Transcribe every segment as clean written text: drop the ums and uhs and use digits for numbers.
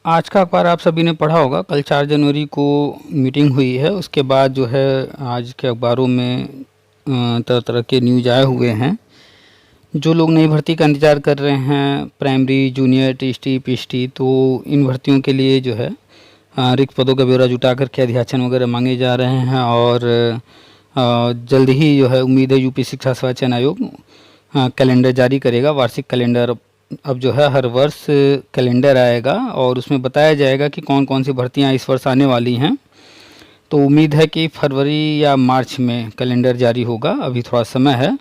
आज का अखबार आप सभी ने पढ़ा होगा। कल 4 जनवरी को मीटिंग हुई है। उसके बाद जो है आज के अखबारों में तरह तरह के न्यूज आए हुए हैं। जो लोग नई भर्ती का इंतज़ार कर रहे हैं, प्राइमरी, जूनियर, टीएसटी, पीएसटी, तो इन भर्तियों के लिए जो है रिक्त पदों का ब्यौरा जुटा कर के अध्याचन वगैरह मांगे जा रहे हैं। और जल्द ही जो है उम्मीद है यूपी शिक्षा सेवा चयन आयोग कैलेंडर जारी करेगा, वार्षिक कैलेंडर। अब जो है हर वर्ष कैलेंडर आएगा और उसमें बताया जाएगा कि कौन कौन सी भर्तियां इस वर्ष आने वाली हैं। तो उम्मीद है कि फरवरी या मार्च में कैलेंडर जारी होगा। अभी थोड़ा समय है,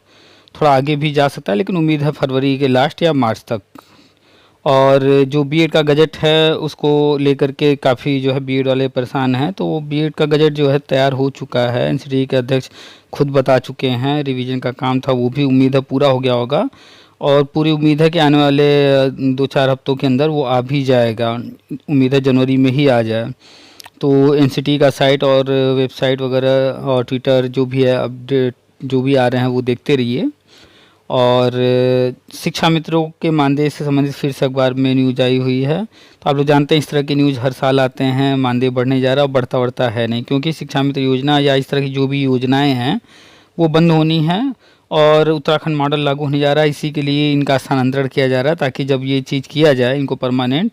थोड़ा आगे भी जा सकता है, लेकिन उम्मीद है फरवरी के लास्ट या मार्च तक। और जो बीएड का गजट है उसको लेकर के काफ़ी जो है बीएड वाले परेशान हैं। तो वो बीएड का गजट जो है तैयार हो चुका है, एनसीटीई के अध्यक्ष खुद बता चुके हैं। रिवीजन का काम था वो भी उम्मीद है पूरा हो गया होगा और पूरी उम्मीद है कि आने वाले 2-4 हफ्तों के अंदर वो आ भी जाएगा। उम्मीद है जनवरी में ही आ जाए। तो एनसीटीई का साइट और वेबसाइट वगैरह और ट्विटर जो भी है अपडेट जो भी आ रहे हैं वो देखते रहिए। और शिक्षा मित्रों के मानदेय से संबंधित फिर से अखबार में न्यूज आई हुई है। तो आप लोग जानते हैं इस तरह की न्यूज़ हर साल आते हैं, मानदेय बढ़ने जा रहा है और बढ़ता बढ़ता है नहीं, क्योंकि शिक्षा मित्र योजना या इस तरह की जो भी योजनाएं हैं वो बंद होनी है और उत्तराखंड मॉडल लागू होने जा रहा है। इसी के लिए इनका स्थानांतरण किया जा रहा है ताकि जब ये चीज़ किया जाए इनको परमानेंट,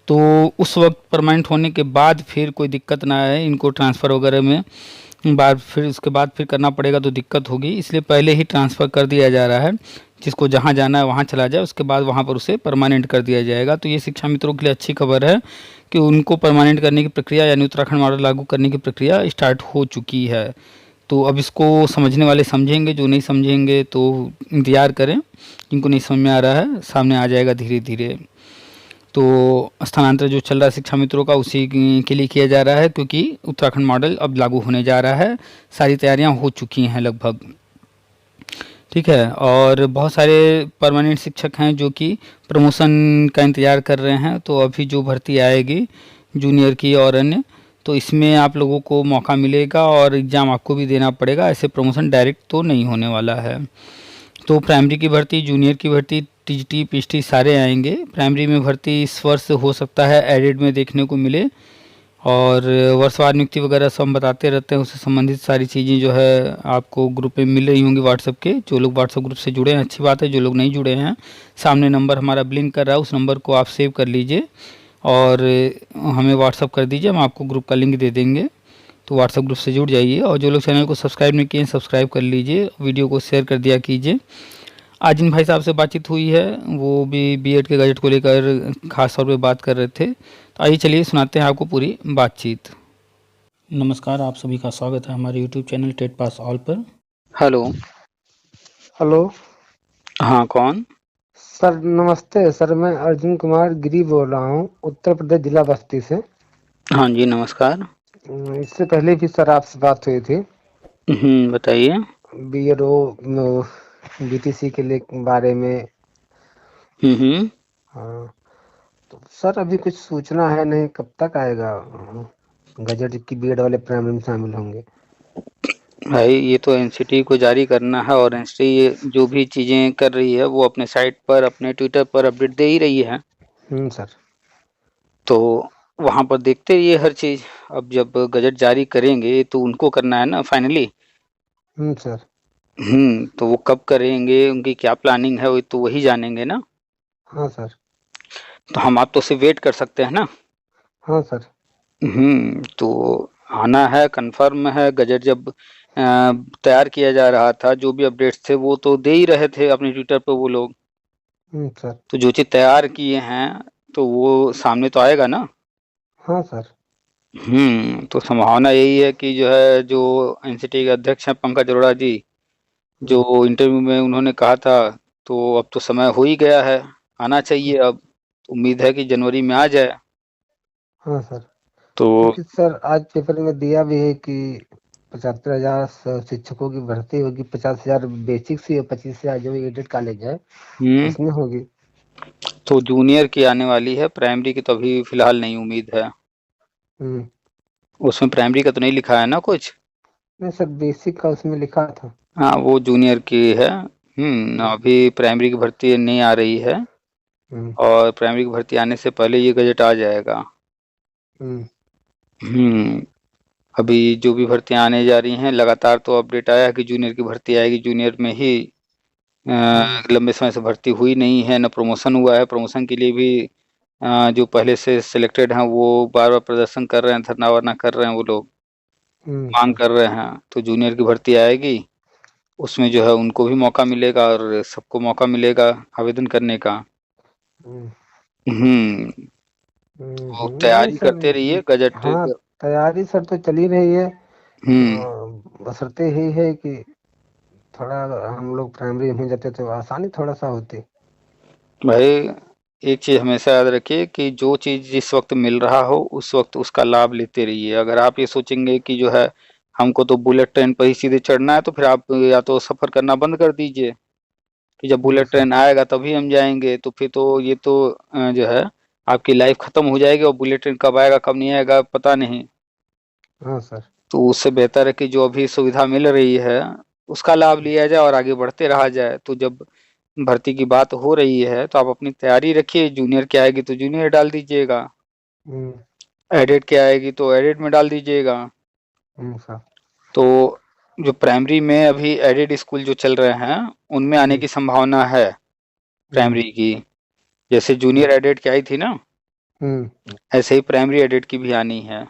तो उस वक्त परमानेंट होने के बाद फिर कोई दिक्कत ना आए। इनको ट्रांसफ़र वगैरह में बार फिर उसके बाद फिर करना पड़ेगा तो दिक्कत होगी, इसलिए पहले ही ट्रांसफ़र कर दिया जा रहा है। जिसको जहाँ जाना है वहाँ चला जाए, उसके बाद वहाँ पर उसे परमानेंट कर दिया जाएगा। तो ये शिक्षा मित्रों के लिए अच्छी खबर है कि उनको परमानेंट करने की प्रक्रिया यानी उत्तराखंड मॉडल लागू करने की प्रक्रिया स्टार्ट हो चुकी है। तो अब इसको समझने वाले समझेंगे, जो नहीं समझेंगे तो इंतज़ार करें। जिनको नहीं समझ में आ रहा है सामने आ जाएगा धीरे धीरे। तो स्थानांतरण जो चल रहा है शिक्षा मित्रों का उसी के लिए किया जा रहा है, क्योंकि उत्तराखंड मॉडल अब लागू होने जा रहा है। सारी तैयारियां हो चुकी हैं लगभग, ठीक है। और बहुत सारे परमानेंट शिक्षक हैं जो कि प्रमोशन का इंतज़ार कर रहे हैं। तो अभी जो भर्ती आएगी जूनियर की और अन्य, तो इसमें आप लोगों को मौका मिलेगा और एग्ज़ाम आपको भी देना पड़ेगा। ऐसे प्रमोशन डायरेक्ट तो नहीं होने वाला है। तो प्राइमरी की भर्ती, जूनियर की भर्ती, टीजीटी, पीएचटी सारे आएंगे। प्राइमरी में भर्ती इस वर्ष हो सकता है एडेड में देखने को मिले। और वर्षवार नियुक्ति वगैरह सब हम बताते रहते हैं, उससे संबंधित सारी चीज़ें जो है आपको ग्रुप में मिल रही होंगी व्हाट्सएप के। जो लोग व्हाट्सएप ग्रुप से जुड़े हैं अच्छी बात है, जो लोग नहीं जुड़े हैं सामने नंबर हमारा ब्लिंक कर रहा है, उस नंबर को आप सेव कर लीजिए और हमें व्हाट्सअप कर दीजिए, हम आपको ग्रुप का लिंक दे देंगे। तो व्हाट्सएप ग्रुप से जुड़ जाइए और जो लोग चैनल को सब्सक्राइब नहीं किए सब्सक्राइब कर लीजिए, वीडियो को शेयर कर दिया कीजिए। आज जिन भाई साहब से बातचीत हुई है वो भी बीएड के गजट को लेकर खास तौर पे बात कर रहे थे। तो आइए चलिए सुनाते हैं आपको पूरी बातचीत। नमस्कार, आप सभी का स्वागत है हमारे YouTube channel TET pass all पर। हेलो। हेलो हाँ, कौन? सर, नमस्ते सर। मैं अर्जुन कुमार गिरी बोल रहा हूँ, उत्तर प्रदेश जिला बस्ती से। हाँ जी, नमस्कार। इससे पहले भी सर आपसे बात हुई थी बताइए। बीएडओ बीटीसी के लिए बारे में। हम्म। हाँ, तो सर अभी कुछ सूचना है नहीं, कब तक आएगा गजट की बीएड वाले प्राइमरी में शामिल होंगे? भाई ये तो एनसीटी को जारी करना है और एनसीटी जो भी चीज़ें कर रही है वो अपने साइट पर अपने ट्विटर पर अपडेट दे ही रही है। सर। तो वहाँ पर देखते रहिए हर चीज़। अब जब गजट जारी करेंगे तो उनको करना है ना फाइनली। सर। तो वो कब करेंगे, उनकी क्या प्लानिंग है वो तो वही जानेंगे ना। हाँ सर। तो हम आप तो सिर्फ वेट कर सकते हैं ना। हाँ सर। तो आना है, कंफर्म है। गजट जब तैयार किया जा रहा था जो भी अपडेट्स थे वो तो दे ही रहे थे अपने ट्विटर पे वो लोग। सर। तो जो चीज़ तैयार किए हैं तो वो सामने तो आएगा ना। हाँ सर। तो संभावना यही है कि जो है जो एनसीटी के अध्यक्ष हैं पंकज अरोड़ा जी, जो इंटरव्यू में उन्होंने कहा था, तो अब तो समय हो ही गया है, आना चाहिए अब। उम्मीद है कि जनवरी में आ जाए। हाँ सर, तो क्योंकि सर आज पेपर में दिया भी है कि 75,000 शिक्षकों की भर्ती होगी। 50,000 बेसिक सी और 25,000 जो एडेड कॉलेज है हम्म उसमें होगी। तो जूनियर की आने वाली है, प्राइमरी की तो अभी फिलहाल नहीं उम्मीद है। हम्म उसमें प्राइमरी का तो नहीं लिखा है ना कुछ। नहीं सर, बेसिक का उसमें लिखा था। हाँ, वो जूनियर की है। हम्म अभी प्राइमरी की भर्ती नहीं आ रही है। हम्म और प्राइमरी की भर्ती आने से पहले ये गजट आ जाएगा। हम्म हम्म। अभी जो भी भर्तियां आने जा रही हैं लगातार, तो अपडेट आया है कि जूनियर की भर्ती आएगी। जूनियर में ही हम्म लंबे समय से भर्ती हुई नहीं है, न प्रमोशन हुआ है। प्रमोशन के लिए भी जो पहले से सिलेक्टेड हैं वो बार बार प्रदर्शन कर रहे हैं, धरना वरना कर रहे हैं, वो लोग मांग सर। कर रहे हैं। तो जूनियर की भर्ती आएगी, उसमें जो है उनको भी मौका मिलेगा और सबको मौका मिलेगा आवेदन करने का। हम्म हम्म। तो नहीं तैयारी सर। करते रहिए गजट। हाँ, तैयारी सर तो चल ही रही है। हम्म। बशर्ते यही है कि थोड़ा हम लोग प्राइमरी में जाते तो आसानी थोड़ा सा होती। भाई, एक चीज हमेशा याद रखिए कि जो चीज जिस वक्त मिल रहा हो उस वक्त उसका लाभ लेते रहिए। अगर आप ये सोचेंगे कि जो है हमको तो बुलेट ट्रेन पर ही सीधे चढ़ना है, तो फिर आप या तो सफर करना बंद कर दीजिए कि जब बुलेट सर। ट्रेन आएगा तभी हम जाएंगे। तो फिर तो ये तो जो है आपकी लाइफ खत्म हो जाएगी, और बुलेट ट्रेन कब आएगा कब नहीं आएगा पता नहीं। हाँ सर। तो उससे बेहतर है कि जो अभी सुविधा मिल रही है उसका लाभ लिया जाए और आगे बढ़ते रहा जाए। तो जब भर्ती की बात हो रही है तो आप अपनी तैयारी रखिए। जूनियर की आएगी तो जूनियर डाल दीजिएगा, हम्म एडेड की आएगी तो एडेड में डाल दीजिएगा। सर। तो जो प्राइमरी में अभी एडेड स्कूल जो चल रहे हैं उनमें आने हम्म की संभावना है हम्म प्राइमरी की। जैसे जूनियर एडेड की आई थी ना, हम्म ऐसे ही प्राइमरी एडेड की भी आनी है।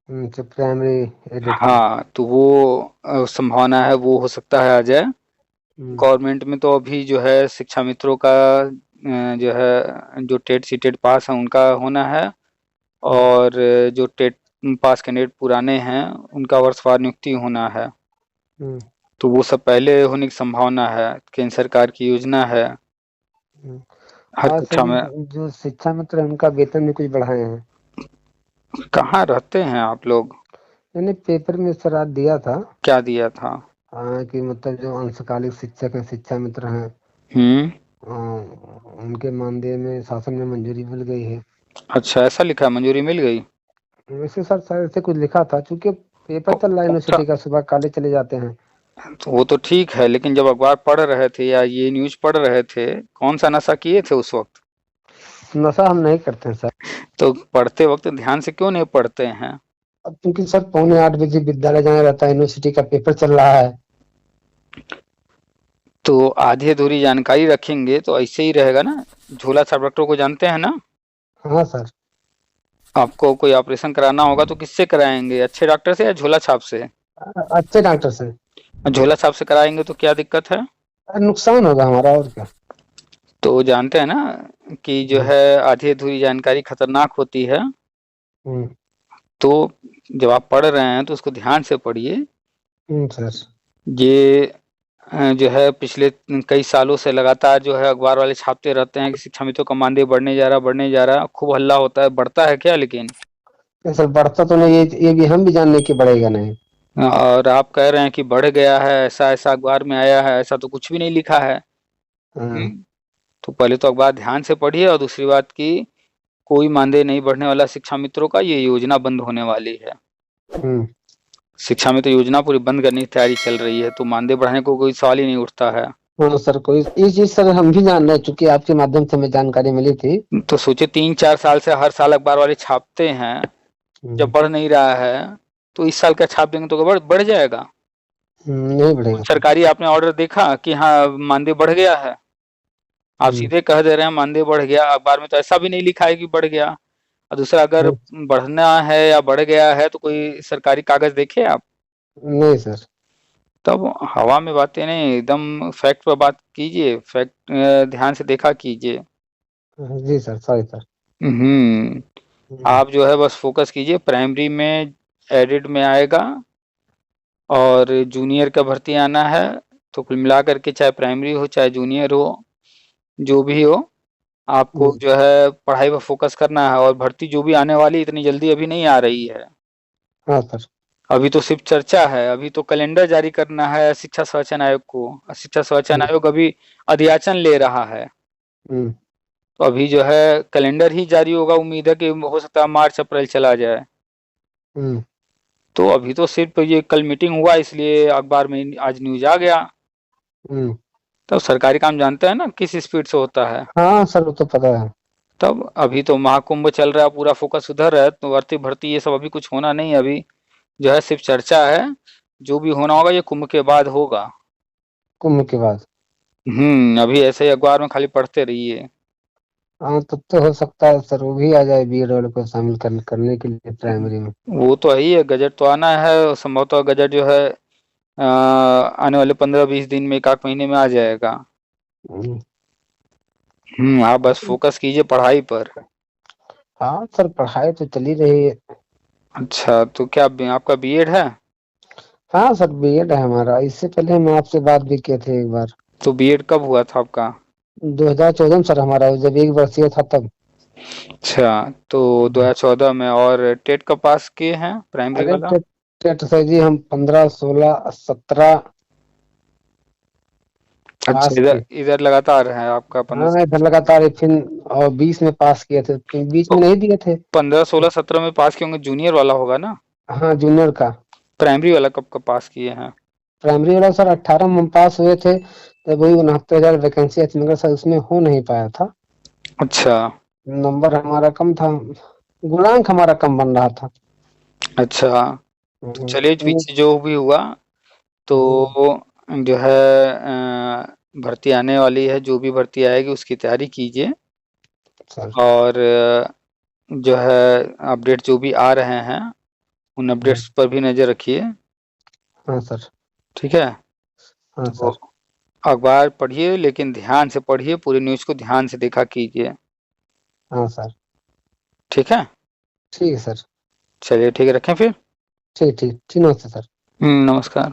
तो प्राइमरी एडेड की। हाँ, तो वो संभावना है, वो हो सकता है आ जाए। हम्म गवर्नमेंट में तो अभी जो है शिक्षा मित्रों का जो है जो टेट सीटेट पास है उनका होना है। हम्म और जो टेट पास कैंडिडेट पुराने हैं उनका वर्षवार नियुक्ति होना है। हम्म तो वो सब पहले होने की संभावना है। केंद्र सरकार की योजना है हम्म। हर और सर कक्षा में। जो शिक्षा मित्र हैं, उनका वेतन भी कुछ बढ़ाए हैं। कहाँ रहते हैं आप लोग? मैंने पेपर में सर आज दिया था। क्या दिया था? हाँ, कि मतलब जो अंशकालिक शिक्षक हैं, शिक्षा मित्र हैं, हम्म। उनके मानदेय में शासन में मंजूरी मिल गई है। अच्छा, ऐसा लिखा है, मंजूरी मिल गई? वैसे सर शायद से कुछ लिखा था, क्योंकि पेपर चल रहा है अच्छा, यूनिवर्सिटी का, सुबह कॉलेज चले जाते हैं। तो वो तो ठीक है, लेकिन जब अखबार पढ़ रहे थे या ये न्यूज़ पढ़ रहे थे, कौन सा नशा किए थे उस वक्त? नशा हम नहीं करते हैं सर। तो पढ़ते वक्त ध्यान से क्यों नहीं पढ़ते हैं? अब क्योंकि सर 7:45 विद्यालय जाना रहता है, यूनिवर्सिटी का पेपर चल रहा है। तो आधी अधूरी जानकारी रखेंगे तो ऐसे ही रहेगा ना। झोला छाप डॉक्टर को जानते हैं ना? हाँ सर। आपको कोई ऑपरेशन कराना होगा तो किससे कराएंगे, अच्छे डॉक्टर से या झोला छाप से? अच्छे डॉक्टर से। झोला छाप से कराएंगे तो क्या दिक्कत है? नुकसान होगा हमारा, और क्या। तो जानते हैं ना कि जो हम्म है आधी अधूरी जानकारी खतरनाक होती है। हम्म तो जब आप पढ़ रहे हैं तो उसको ध्यान से पढ़िए। सर। ये जो है पिछले कई सालों से लगातार जो है अखबार वाले छापते रहते हैं कि शिक्षा मित्रों का मानदेय बढ़ने जा रहा, बढ़ने जा रहा। खूब हल्ला होता है, बढ़ता है क्या लेकिन? नहीं सर, बढ़ता तो नहीं, ये भी हम भी जानने की बढ़ेगा नहीं। और आप कह रहे हैं कि बढ़ गया है, ऐसा ऐसा अखबार में आया है, ऐसा तो कुछ भी नहीं लिखा है। हाँ। हम्म। तो पहले तो अखबार ध्यान से पढ़िए, और दूसरी बात की कोई मानदेय नहीं बढ़ने वाला शिक्षा मित्रों का, ये योजना बंद होने वाली है। हम्म शिक्षा में तो योजना पूरी बंद करने की तैयारी चल रही है, तो मानदेय बढ़ाने को कोई सवाल ही नहीं उठता है। हाँ सर, कोई ये चीज सर हम भी जान रहे हैं, चूंकि आपके माध्यम से हमें जानकारी मिली थी। तो सोचे 3-4 साल से हर साल अखबार वाले छापते हैं, जब हम्म बढ़ नहीं रहा है तो इस साल का छाप देंगे तो बढ़ बढ़ जाएगा। नहीं कुछ बढ़ेगा सर। सरकारी आपने ऑर्डर देखा कि हाँ मानदेय बढ़ गया है? आप हम्म सीधे कह दे रहे हैं मानदेय बढ़ गया, अखबार में तो ऐसा भी नहीं लिखा है कि बढ़ गया। और दूसरा, अगर नहीं बढ़ना है या बढ़ गया है तो कोई सरकारी कागज देखे आप? नहीं सर। तब हवा में बातें नहीं, एकदम फैक्ट पर बात कीजिए, फैक्ट ध्यान से देखा कीजिए। जी सर, सॉरी सर। हम्म। हम्म आप जो है बस फोकस कीजिए, प्राइमरी में एडिड में आएगा और जूनियर का भर्ती आना है। तो कुल मिला करके चाहे प्राइमरी हो चाहे जूनियर हो, जो भी हो, आपको हम्म, जो है पढ़ाई पर फोकस करना है। और भर्ती जो भी आने वाली इतनी जल्दी अभी नहीं आ रही है। हाँ सर। अभी तो सिर्फ चर्चा है, अभी तो कैलेंडर जारी करना है शिक्षा स्वाचन आयोग को, और शिक्षा स्वाचन हम्म आयोग अभी अध्याचन ले रहा है। हम्म तो अभी जो है कैलेंडर ही जारी होगा, उम्मीद है कि हो सकता है मार्च अप्रैल चला जाए। हम्म तो अभी तो सिर्फ ये कल मीटिंग हुआ इसलिए अखबार में आज न्यूज आ गया। हम्म तब सरकारी काम जानते हैं ना किस स्पीड से होता है। हाँ सर, वो तो पता है। तब अभी तो महाकुंभ चल रहा है, पूरा फोकस उधर है, तो भर्ती भर्ती ये सब अभी कुछ होना नहीं है। अभी जो है सिर्फ चर्चा है, जो भी होना होगा ये कुंभ के बाद होगा। कुंभ के बाद। अभी ऐसे ही अखबार में खाली पढ़ते रहिए। हाँ, तब तो हो सकता है सर वो भी आ जाए बीएड वाले को शामिल करने के लिए प्राइमरी में। वो तो है ही है, गजट तो आना है, संभवतः गजट जो है आने वाले 15-20 दिन में, 1 आध महीने में आ जाएगा। हम्म। आप बस फोकस कीजिए पढ़ाई पर। हाँ सर, पढ़ाई तो चली रही है। अच्छा, तो क्या आपका बीएड है? हाँ सर, बीएड है हमारा। इससे पहले हम आपसे बात भी किए थे एक बार। तो बीएड कब हुआ था आपका? 2014 में सर, हमारा जब 1 वर्षीय था तब। अच्छा, तो 2014 में। और टेट कब पास किए हैं, प्राइमरी अरे वाला? टेट टेट सर जी, हम 15, 16, 17 अच्छा, पास इधर किए। इधर लगातार है आपका हाँ, 15। इधर लगातार फिर और 20 में पास किए थे, फिर बीच तो में नहीं दिए थे। 15, 16, 17 में पास किए होंगे, जूनियर वाला होगा ना? हाँ, जूनियर का। प्राइमरी वाला कब कब पास किए हैं? प्राइमरी वाला सर 18 में हम पास हुए थे, तब वही 69,000 वैकेंसी थी, मगर सर उसमें हो नहीं पाया था। अच्छा। नंबर हमारा कम था, गुणांक हमारा कम बन रहा था। अच्छा, तो चलिए हम्म, पीछे जो भी हुआ, तो हम्म, जो है भर्ती आने वाली है, जो भी भर्ती आएगी उसकी तैयारी कीजिए। सर। और जो है अपडेट जो भी आ रहे हैं, उन हाँ, अपडेट्स पर भी नज़र रखिए। हाँ सर। ठीक है? हाँ तो सर। अखबार पढ़िए, लेकिन ध्यान से पढ़िए, पूरी न्यूज़ को ध्यान से देखा कीजिए। हाँ सर। ठीक है? ठीक है सर। चलिए ठीक है, रखें फिर। ठीक ठीक ठीक, नमस्ते सर। नमस्कार।